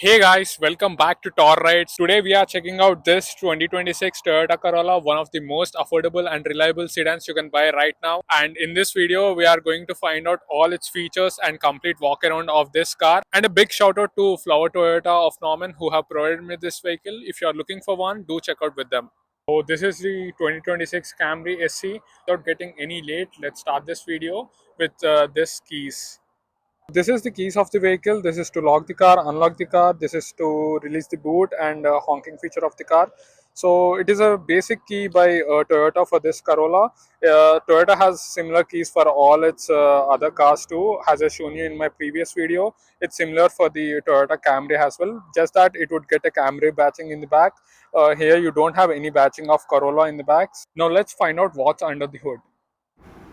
Hey guys, welcome back to Tor Rides. Today we are checking out this 2026 Toyota Corolla, one of the most affordable and reliable sedans you can buy right now. And in this video, we are going to find out all its features and complete walk around of this car. And a big shout out to Flower Toyota of Norman who have provided me this vehicle. If you are looking for one, do check out with them. So this is the 2026 Camry SE. Without getting any late, let's start this video with this keys. This is the keys of the vehicle. This is to lock the car, unlock the car. This is to release the boot and honking feature of the car. So it is a basic key by Toyota for this Corolla. Toyota has similar keys for all its other cars too. As I shown you in my previous video, it's similar for the Toyota Camry as well. Just that it would get a Camry batching in the back. Here you don't have any batching of Corolla in the back. Now let's find out what's under the hood.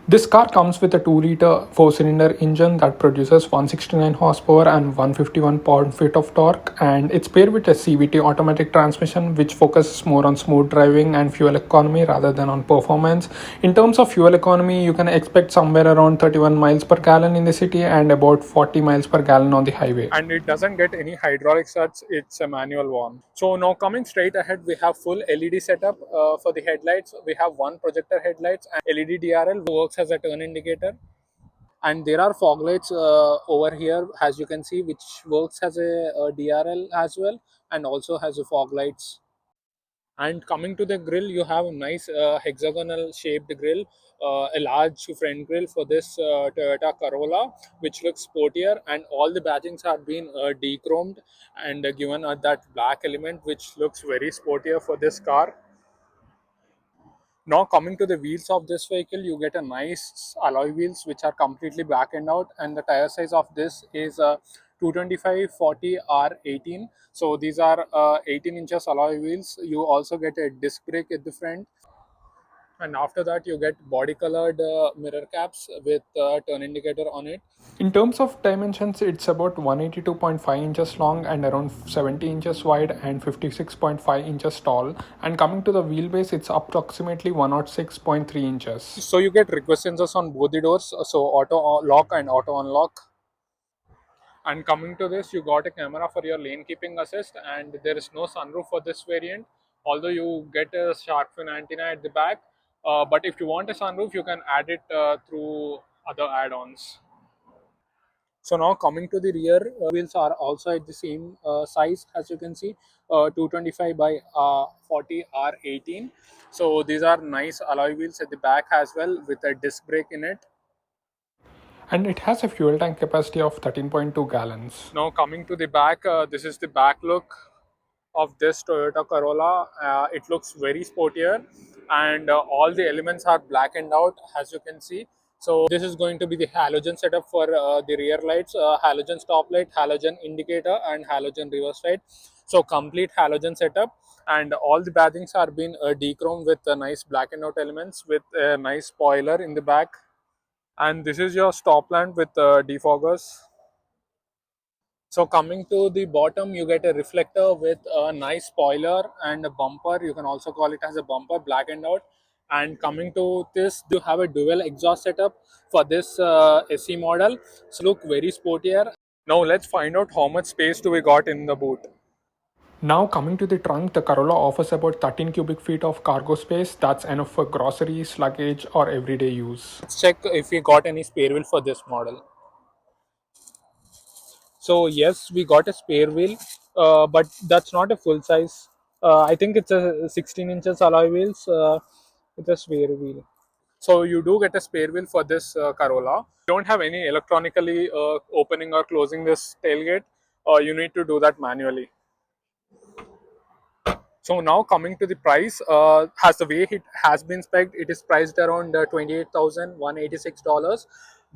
This car comes with a 2-liter 4-cylinder engine that produces 169 horsepower and 151 pound-feet of torque, and it's paired with a CVT automatic transmission which focuses more on smooth driving and fuel economy rather than on performance. In terms of fuel economy, you can expect somewhere around 31 miles per gallon in the city and about 40 miles per gallon on the highway. And it doesn't get any hydraulic starts, it's a manual one. So now coming straight ahead, we have full LED setup for the headlights. We have one projector headlights and LED DRL works as a turn indicator, and there are fog lights over here as you can see, which works as a DRL as well and also has a fog lights. And coming to the grill, you have a nice hexagonal shaped grill, a large front grill for this Toyota Corolla, which looks sportier, and all the badgings have been dechromed and given that black element, which looks very sportier for this car. Now coming to the wheels of this vehicle, you get a nice alloy wheels which are completely black and out, and the tire size of this is 225 40 R18. So these are 18 inches alloy wheels. You also get a disc brake at the front, and after that you get body colored mirror caps with turn indicator on it. In terms of dimensions, it's about 182.5 inches long and around 70 inches wide and 56.5 inches tall. And coming to the wheelbase, it's approximately 106.3 inches. So you get request sensors on both the doors, so auto lock and auto unlock. And coming to this, you got a camera for your lane keeping assist, and there is no sunroof for this variant, although you get a shark fin antenna at the back. But if you want a sunroof, you can add it through other add-ons. So now coming to the rear, wheels are also at the same size as you can see, 225 by 40 R18. So these are nice alloy wheels at the back as well with a disc brake in it. And it has a fuel tank capacity of 13.2 gallons. Now coming to the back, this is the back look of this Toyota Corolla. It looks very sportier, and all the elements are blackened out as you can see. So this is going to be the halogen setup for the rear lights, halogen stop light, halogen indicator and halogen reverse light. So complete halogen setup, and all the badgings are being dechromed with nice blackened out elements with a nice spoiler in the back. And this is your stop lamp with defoggers. So coming to the bottom, you get a reflector with a nice spoiler and a bumper. You can also call it as a bumper, blackened out. And coming to this, you have a dual exhaust setup for this SE model. So look very sportier. Now let's find out how much space do we got in the boot. Now coming to the trunk, the Corolla offers about 13 cubic feet of cargo space. That's enough for groceries, luggage or everyday use. Let's check if we got any spare wheel for this model. So yes, we got a spare wheel, but that's not a full size. I think it's a 16 inches alloy wheels with a spare wheel. So you do get a spare wheel for this Corolla. You don't have any electronically opening or closing this tailgate. You need to do that manually. So now coming to the price, has the way it has been spec'd, it is priced around $28,186.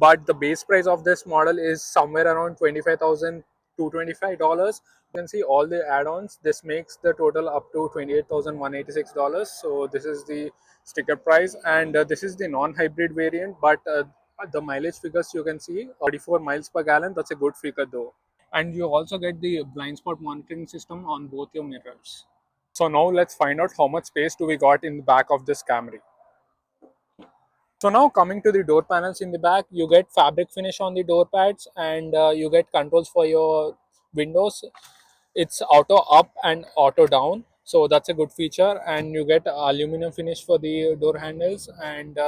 But the base price of this model is somewhere around $25,225. You can see all the add-ons. This makes the total up to $28,186. So this is the sticker price, and this is the non-hybrid variant. But the mileage figures you can see 34 miles per gallon. That's a good figure though. And you also get the blind spot monitoring system on both your mirrors. So now let's find out how much space do we got in the back of this Camry. So now coming to the door panels in the back, you get fabric finish on the door pads, and you get controls for your windows. It's auto up and auto down, so that's a good feature. And you get aluminum finish for the door handles, and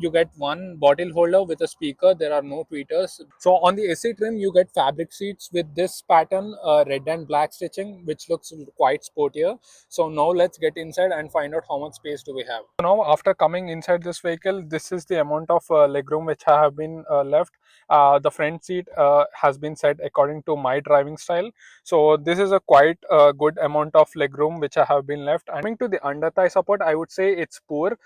you get one bottle holder with a speaker. There are no tweeters. So on the AC trim, you get fabric seats with this pattern, red and black stitching, which looks quite sportier. So now let's get inside and find out how much space do we have. So now after coming inside this vehicle, this is the amount of legroom which I have been left. The front seat has been set according to my driving style. So this is a quite good amount of legroom which I have been left. And coming to the under thigh support, I would say it's poor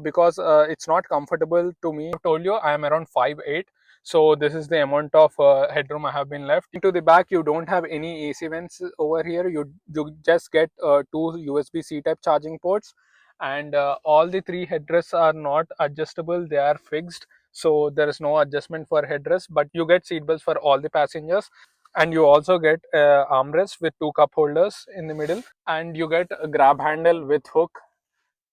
because it's not comfortable to me. I told you I am around 5'8", so this is the amount of headroom I have been left. Into the back, you don't have any AC vents over here. You just get two USB C type charging ports, and all the three headrests are not adjustable, they are fixed. So there is no adjustment for headrest, but you get seat belts for all the passengers. And you also get armrest with two cup holders in the middle, and you get a grab handle with hook.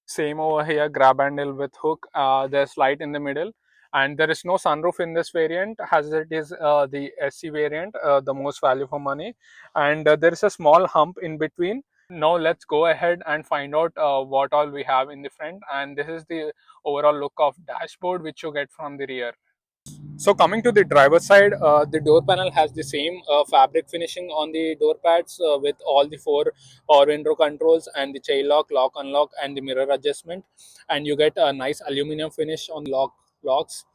Same over here, grab handle with hook. There's light in the middle, and there is no sunroof in this variant, as it is the SC variant, the most value for money. And there is a small hump in between. Now let's go ahead and find out what all we have in the front, and this is the overall look of dashboard which you get from the rear. So coming to the driver side, the door panel has the same fabric finishing on the door pads with all the four power window controls and the chain lock, lock, unlock, and the mirror adjustment. And you get a nice aluminum finish on locks.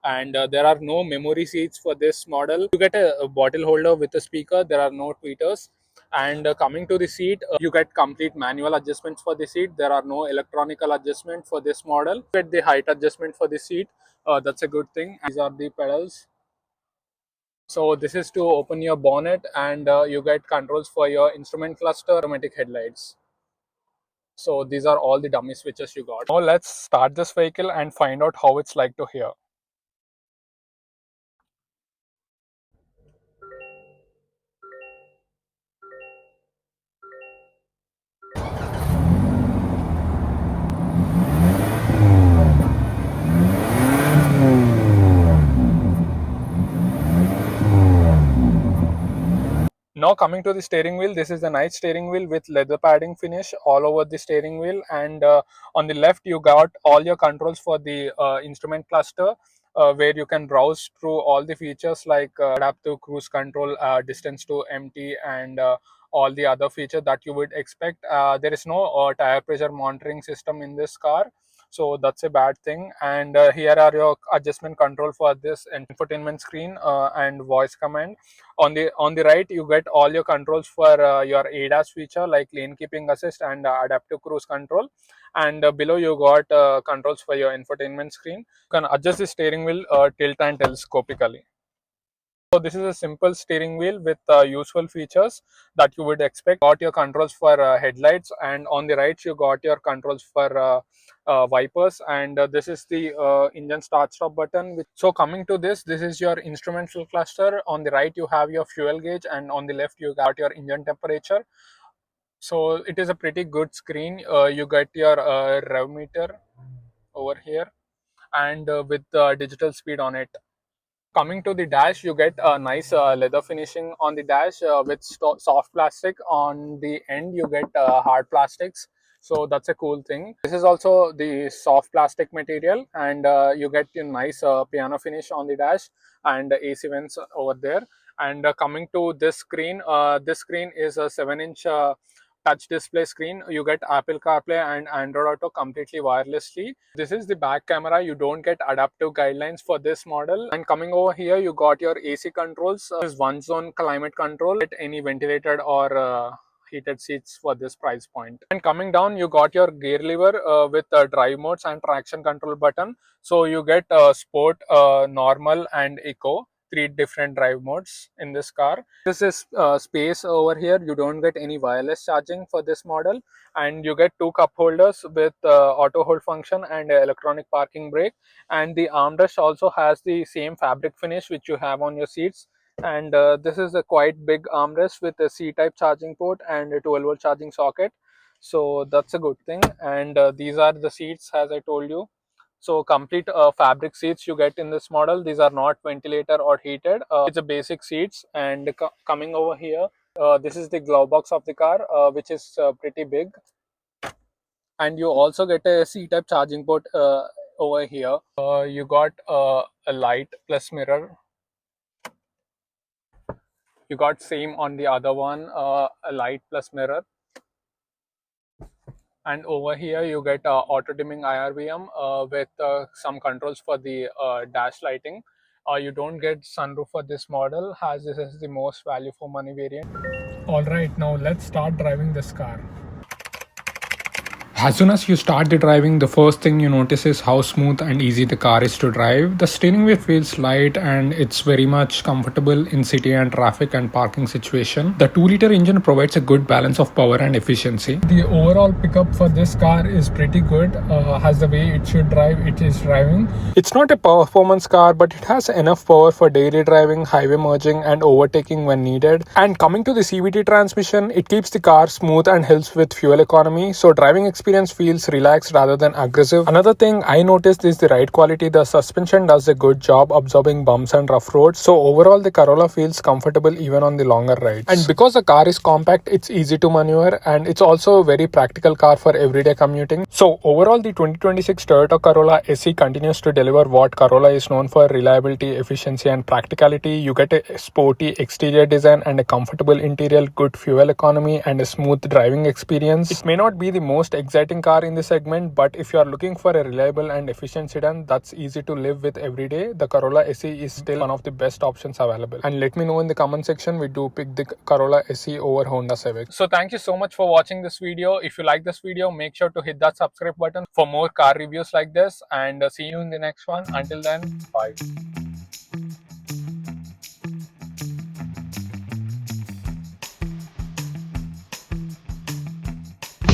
And there are no memory seats for this model. You get a bottle holder with a speaker. There are no tweeters. And coming to the seat, you get complete manual adjustments for the seat. There are no electronical adjustment for this model. You get the height adjustment for the seat. That's a good thing. These are the pedals. So this is to open your bonnet, and you get controls for your instrument cluster, automatic headlights. So these are all the dummy switches you got. Now let's start this vehicle and find out how it's like to hear. Now coming to the steering wheel, this is the nice steering wheel with leather padding finish all over the steering wheel, and on the left you got all your controls for the instrument cluster, where you can browse through all the features like adaptive cruise control, distance to empty, and all the other features that you would expect. There is no tire pressure monitoring system in this car, so that's a bad thing. And here are your adjustment control for this infotainment screen and voice command. On the right, you get all your controls for your ADAS feature like lane keeping assist and adaptive cruise control. And below you got controls for your infotainment screen. You can adjust the steering wheel tilt and telescopically. So this is a simple steering wheel with useful features that you would expect. Got your controls for headlights, and on the right you got your controls for wipers, and this is the engine start stop button. So coming to this is your instrumental cluster. On the right you have your fuel gauge, and on the left you got your engine temperature. So it is a pretty good screen. You get your rev meter over here, and with digital speed on it. Coming to the dash, you get a nice leather finishing on the dash with soft plastic. On the end you get hard plastics, so that's a cool thing. This is also the soft plastic material, and you get a nice piano finish on the dash, and AC vents over there. And coming to this screen is a 7-inch touch display screen. You get Apple CarPlay and Android Auto completely wirelessly. This is the back camera. You don't get adaptive guidelines for this model. And coming over here, you got your AC controls. This is one zone climate control. Get any ventilated or heated seats for this price point. And coming down, you got your gear lever with drive modes and traction control button. So you get sport, normal, and eco. Three different drive modes in this car. This is space over here. You don't get any wireless charging for this model, and you get two cup holders with auto hold function and electronic parking brake. And the armrest also has the same fabric finish which you have on your seats. And this is a quite big armrest with a C-type charging port and a 12-volt charging socket. So that's a good thing. And these are the seats, as I told you. So complete fabric seats you get in this model. These are not ventilator or heated. It's a basic seats. And coming over here, this is the glove box of the car, which is pretty big. And you also get a C-type charging port over here. You got a light plus mirror. You got same on the other one, a light plus mirror. And over here you get auto dimming IRVM with some controls for the dash lighting. You don't get sunroof for this model, as this is the most value for money variant. Alright, now let's start driving this car. As soon as you start the driving, the first thing you notice is how smooth and easy the car is to drive. The steering wheel feels light and it's very much comfortable in city and traffic and parking situation. The 2-liter engine provides a good balance of power and efficiency. The overall pickup for this car is pretty good, as the way it should drive, it is driving. It's not a performance car, but it has enough power for daily driving, highway merging and overtaking when needed. And coming to the CVT transmission, it keeps the car smooth and helps with fuel economy, so driving experience feels relaxed rather than aggressive. Another thing I noticed is the ride quality. The suspension does a good job absorbing bumps and rough roads, so overall the Corolla feels comfortable even on the longer rides. And because the car is compact, it's easy to maneuver, and it's also a very practical car for everyday commuting. So overall the 2026 Toyota Corolla SE continues to deliver what Corolla is known for: reliability, efficiency and practicality. You get a sporty exterior design and a comfortable interior, good fuel economy and a smooth driving experience. It may not be the most exciting car in the segment, but if you are looking for a reliable and efficient sedan that's easy to live with every day, the Corolla SE is still one of the best options available. And let me know in the comment section, we do pick the Corolla SE over Honda Civic. So thank you so much for watching this video. If you like this video, make sure to hit that subscribe button for more car reviews like this, and see you in the next one. Until then, bye.